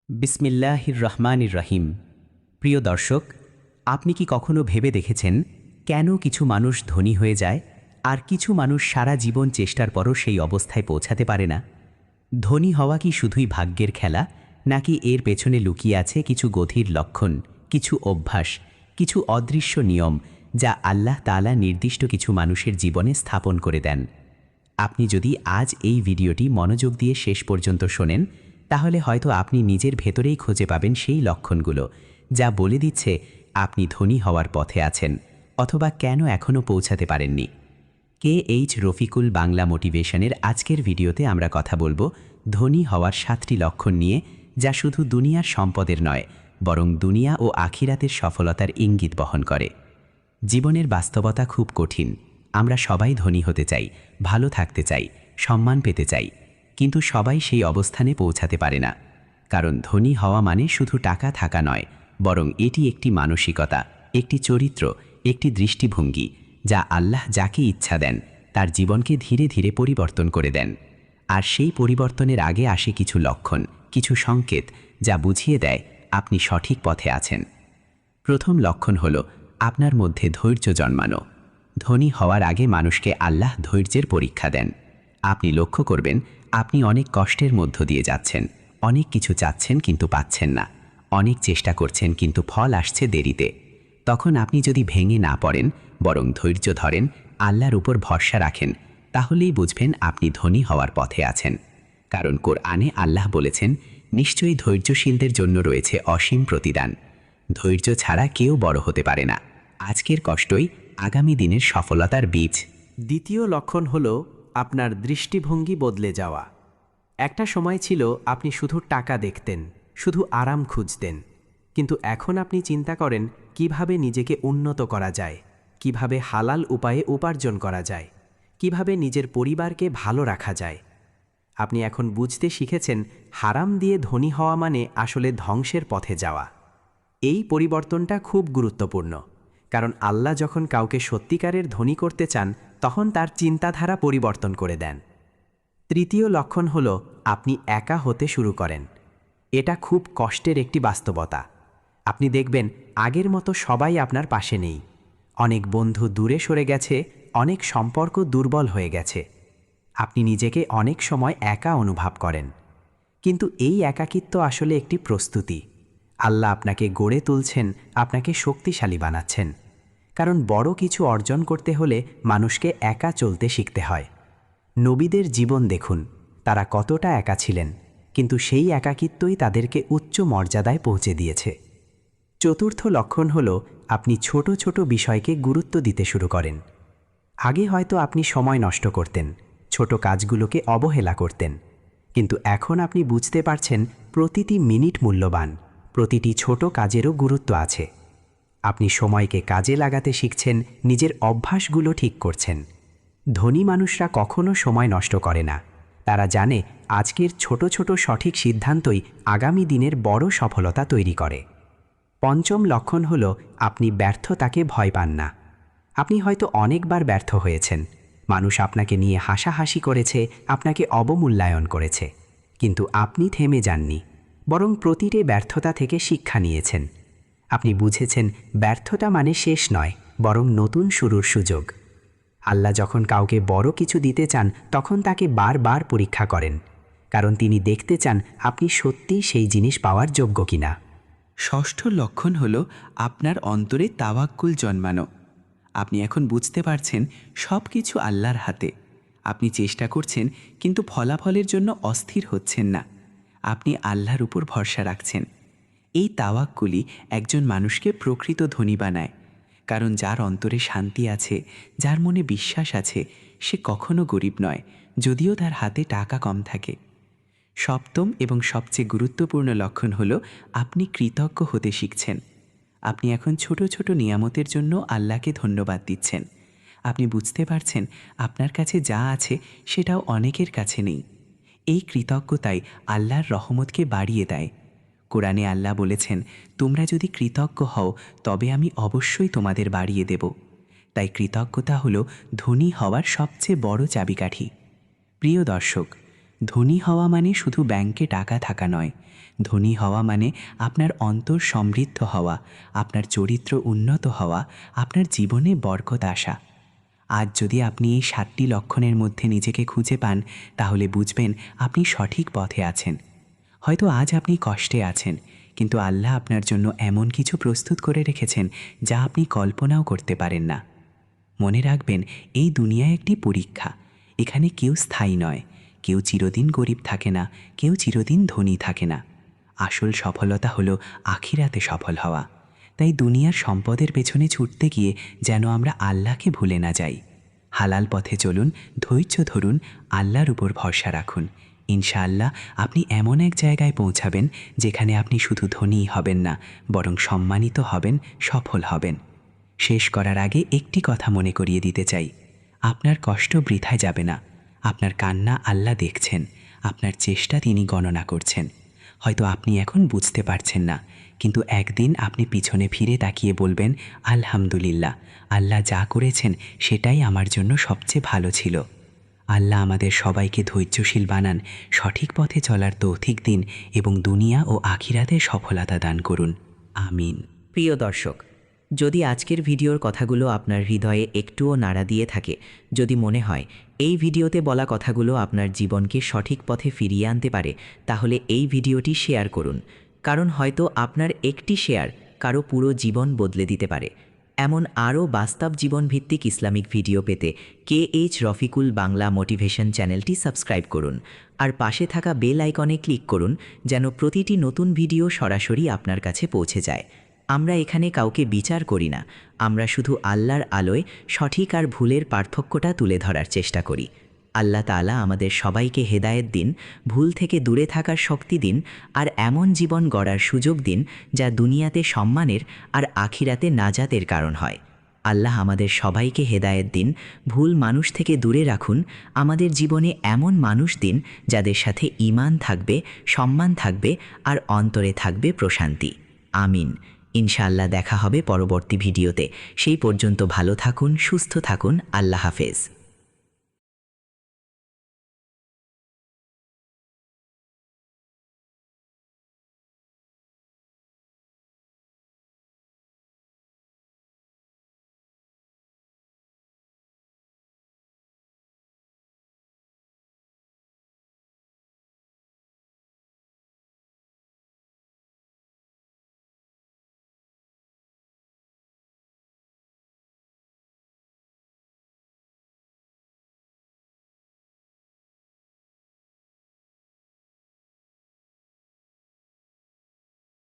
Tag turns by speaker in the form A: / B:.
A: বিসমিল্লাহির রহমানির রহিম। প্রিয় দর্শক, আপনি কি কখনো ভেবে দেখেছেন কেন কিছু মানুষ ধনী হয়ে যায় আর কিছু মানুষ সারা জীবন চেষ্টার পরও সেই অবস্থায় পৌঁছাতে পারে না? ধনী হওয়া কি শুধুই ভাগ্যের খেলা, নাকি এর পেছনে লুকিয়ে আছে কিছু গভীর লক্ষণ, কিছু অভ্যাস, কিছু অদৃশ্য নিয়ম যা আল্লাহ তাআলা নির্দিষ্ট কিছু মানুষের জীবনে স্থাপন করে দেন? আপনি যদি আজ এই ভিডিওটি মনোযোগ দিয়ে শেষ পর্যন্ত শোনেন, তাহলে হয়তো আপনি নিজের ভেতরেই খুঁজে পাবেন সেই লক্ষণগুলো যা বলে দিচ্ছে আপনি ধনী হওয়ার পথে আছেন, অথবা কেন এখনও পৌঁছাতে পারেননি। KH রফিকুল বাংলা মোটিভেশনের আজকের ভিডিওতে আমরা কথা বলবো ধনী হওয়ার 7টি লক্ষণ নিয়ে, যা শুধু দুনিয়ার সম্পদের নয়, বরং দুনিয়া ও আখিরাতের সফলতার ইঙ্গিত বহন করে। জীবনের বাস্তবতা খুব কঠিন। আমরা সবাই ধনী হতে চাই, ভালো থাকতে চাই, সম্মান পেতে চাই, কিন্তু সবাই সেই অবস্থানে পৌঁছাতে পারে না। কারণ ধনী হওয়া মানে শুধু টাকা থাকা নয়, বরং এটি একটি মানসিকতা, একটি চরিত্র, একটি দৃষ্টিভঙ্গি যা আল্লাহ যাকে ইচ্ছা দেন তার জীবনকে ধীরে ধীরে পরিবর্তন করে দেন। আর সেই পরিবর্তনের আগে আসে কিছু লক্ষণ, কিছু সংকেত যা বুঝিয়ে দেয় আপনি সঠিক পথে আছেন। প্রথম লক্ষণ হল আপনার মধ্যে ধৈর্য জন্মানো। ধনী হওয়ার আগে মানুষকে আল্লাহ ধৈর্যের পরীক্ষা দেন। আপনি লক্ষ্য করবেন আপনি অনেক কষ্টের মধ্য দিয়ে যাচ্ছেন, অনেক কিছু চাচ্ছেন কিন্তু পাচ্ছেন না, অনেক চেষ্টা করছেন কিন্তু ফল আসছে দেরিতে। তখন আপনি যদি ভেঙে না পড়েন, বরং ধৈর্য ধরেন, আল্লাহর উপর ভরসা রাখেন, তাহলেই বুঝবেন আপনি ধনী হওয়ার পথে আছেন। কারণ কোরআনে আল্লাহ বলেছেন, নিশ্চয়ই ধৈর্যশীলদের জন্য রয়েছে অসীম প্রতিদান। ধৈর্য ছাড়া কেউ বড় হতে পারে না। আজকের কষ্টই আগামী দিনের সফলতার বীজ।
B: দ্বিতীয় লক্ষণ হল আপনার দৃষ্টিভঙ্গি বদলে যাওয়া। একটা সময় ছিল আপনি শুধু টাকা দেখতেন, শুধু আরাম খুঁজতেন, কিন্তু এখন আপনি চিন্তা করেন কিভাবে নিজেকে উন্নত করা যায়, কিভাবে হালাল উপায়ে উপার্জন করা যায়, কিভাবে নিজের পরিবারকে ভালো রাখা যায়। আপনি এখন বুঝতে শিখেছেন হারাম দিয়ে ধনী হওয়া মানে আসলে ধ্বংসের পথে যাওয়া। এই পরিবর্তনটা খুব গুরুত্বপূর্ণ, কারণ আল্লাহ যখন কাউকে সত্যিকারের ধনী করতে চান তখন তার চিন্তাধারা পরিবর্তন করে দেন। তৃতীয় লক্ষণ হল আপনি একা হতে শুরু করেন। এটা খুব কষ্টের একটি বাস্তবতা। আপনি দেখবেন আগের মতো সবাই আপনার পাশে নেই। অনেক বন্ধু দূরে সরে গেছে, অনেক সম্পর্ক দুর্বল হয়ে গেছে। আপনি নিজেকে অনেক সময় একা অনুভব করেন। কিন্তু এই একাকিত্ব আসলে একটি প্রস্তুতি। আল্লাহ আপনাকে গড়ে তুলছেন, আপনাকে শক্তিশালী বানাচ্ছেন। কারণ বড় কিছু অর্জন করতে হলে মানুষকে একা চলতে শিখতে হয়। নবীদের জীবন দেখুন, তারা কতটা একা ছিলেন, কিন্তু সেই একাকিত্বই তাদেরকে উচ্চ মর্যাদায় পৌঁছে দিয়েছে। চতুর্থ লক্ষণ হল আপনি ছোট ছোট বিষয়কে গুরুত্ব দিতে শুরু করেন। আগে হয়তো আপনি সময় নষ্ট করতেন, ছোট কাজগুলোকে অবহেলা করতেন, কিন্তু এখন আপনি বুঝতে পারছেন প্রতিটি মিনিট মূল্যবান, প্রতিটি ছোট কাজেরও গুরুত্ব আছে। আপনি সময়কে কাজে লাগাতে শিখছেন, নিজের অভ্যাসগুলো ঠিক করছেন। ধনী মানুষরা কখনো সময় নষ্ট করে না। তারা জানে আজকের ছোট ছোট সঠিক সিদ্ধান্তই আগামী দিনের বড় সফলতা তৈরি করে। পঞ্চম লক্ষণ হল আপনি ব্যর্থতাকে ভয় পান না। আপনি হয়তো অনেকবার ব্যর্থ হয়েছেন। মানুষ আপনাকে নিয়ে হাসাহাসি করেছে, আপনাকে অবমূল্যায়ন করেছে, কিন্তু আপনি থেমে যাননি, বরং প্রতিটি ব্যর্থতা থেকে শিক্ষা নিয়েছেন। আপনি বুঝেছেন ব্যর্থতা মানে শেষ নয়, বরং নতুন শুরুর সুযোগ। আল্লাহ যখন কাউকে বড় কিছু দিতে চান তখন তাকে বারবার পরীক্ষা করেন, কারণ তিনি দেখতে চান আপনি সত্যিই সেই জিনিস পাওয়ার যোগ্য কিনা।
A: ষষ্ঠ লক্ষণ হল আপনার অন্তরে তাওয়াক্কুল জন্মানো। আপনি এখন বুঝতে পারছেন সব কিছু আল্লাহর হাতে। আপনি চেষ্টা করছেন কিন্তু ফলাফলের জন্য অস্থির হচ্ছেন না। আপনি আল্লাহর উপর ভরসা রাখছেন। এই তাওয়াক্কুলই একজন মানুষকে প্রকৃত ধনী বানায়। কারণ যার অন্তরে শান্তি আছে, যার মনে বিশ্বাস আছে, সে কখনো গরিব নয়, যদিও তার হাতে টাকা কম থাকে। সপ্তম এবং সবচেয়ে গুরুত্বপূর্ণ লক্ষণ হল আপনি কৃতজ্ঞ হতে শিখছেন। আপনি এখন ছোট ছোট নিয়ামতের জন্য আল্লাহকে ধন্যবাদ দিচ্ছেন। আপনি বুঝতে পারছেন আপনার কাছে যা আছে সেটাও অনেকের কাছে নেই। এই কৃতজ্ঞতাই আল্লাহর রহমতকে বাড়িয়ে দেয়। কোরআনে আল্লাহ বলেছেন, তোমরা যদি কৃতজ্ঞ হও তবে আমি অবশ্যই তোমাদের বাড়িয়ে দেব। তাই কৃতজ্ঞতা হলো ধনী হওয়ার সবচেয়ে বড় চাবিকাঠি। প্রিয় দর্শক, ধনী হওয়া মানে শুধু ব্যাংকে টাকা থাকা নয়,
C: ধনী হওয়া মানে আপনার অন্তর সমৃদ্ধ হওয়া, আপনার চরিত্র উন্নত হওয়া, আপনার জীবনে বরকত আসা। আজ যদি আপনি এই 7টি লক্ষণের মধ্যে নিজেকে খুঁজে পান, তাহলে বুঝবেন আপনি সঠিক পথে আছেন। হয়তো আজ আপনি কষ্টে আছেন, কিন্তু আল্লাহ আপনার জন্য এমন কিছু প্রস্তুত করে রেখেছেন যা আপনি কল্পনাও করতে পারেন না। মনে রাখবেন, এই দুনিয়া একটি পরীক্ষা। এখানে কেউ স্থায়ী নয়, কেউ চিরদিন গরিব থাকে না, কেউ চিরদিন ধনী থাকে না। আসল সফলতা হলো আখিরাতে সফল হওয়া। তাই দুনিয়ার সম্পদের পেছনে ছুটতে গিয়ে যেন আমরা আল্লাহকে ভুলে না যাই। হালাল পথে চলুন, ধৈর্য ধরুন, আল্লাহর উপর ভরসা রাখুন। ইনশাআল্লাহ আপনি এমন এক জায়গায় পৌঁছাবেন যেখানে আপনি শুধু ধনীই হবেন না, বরং সম্মানিত হবেন, সফল হবেন। শেষ করার আগে একটি কথা মনে করিয়ে দিতে চাই, আপনার কষ্ট বৃথায় যাবে না। আপনার কান্না আল্লাহ দেখছেন, আপনার চেষ্টা তিনি গণনা করছেন। হয়তো আপনি এখন বুঝতে পারছেন না, কিন্তু একদিন আপনি পিছনে ফিরে তাকিয়ে বলবেন, আলহামদুলিল্লাহ, আল্লাহ যা করেছেন সেটাই আমার জন্য সবচেয়ে ভালো ছিল। আল্লাহ আমাদের সবাইকে ধৈর্যশীল বানান, সঠিক পথে চলার তৌফিক দিন এবং দুনিয়া ও আখিরাতে সফলতা দান করুন। আমিন।
A: প্রিয় দর্শক, যদি আজকের ভিডিওর কথাগুলো আপনার হৃদয়ে একটুও নাড়া দিয়ে থাকে, যদি মনে হয় এই ভিডিওতে বলা কথাগুলো আপনার জীবনকে সঠিক পথে ফিরিয়ে আনতে পারে, তাহলে এই ভিডিওটি শেয়ার করুন। কারণ হয়তো আপনার একটি শেয়ার কারো পুরো জীবন বদলে দিতে পারে। এমন আরও বাস্তব জীবনভিত্তিক ইসলামিক ভিডিও পেতে KH রফিকুল বাংলা মোটিভেশন চ্যানেলটি সাবস্ক্রাইব করুন আর পাশে থাকা বেল আইকনে ক্লিক করুন, যেন প্রতিটি নতুন ভিডিও সরাসরি আপনার কাছে পৌঁছে যায়। আমরা এখানে কাউকে বিচার করি না, আমরা শুধু আল্লাহর আলোয় সঠিক আর ভুলের পার্থক্যটা তুলে ধরার চেষ্টা করি। আল্লাহ তাআলা আমাদের সবাইকে হেদায়েত দিন, ভুল থেকে দূরে থাকার শক্তি দিন আর এমন জীবন গড়ার সুযোগ দিন যা দুনিয়াতে সম্মানের আর আখিরাতে নাজাতের কারণ হয়। আল্লাহ আমাদের সবাইকে হেদায়েত দিন, ভুল মানুষ থেকে দূরে রাখুন, আমাদের জীবনে এমন মানুষ দিন যাদের সাথে ঈমান থাকবে, সম্মান থাকবে আর অন্তরে থাকবে প্রশান্তি। আমিন। ইনশাআল্লাহ দেখা হবে পরবর্তী ভিডিওতে। সেই পর্যন্ত ভালো থাকুন, সুস্থ থাকুন। আল্লাহ হাফেজ।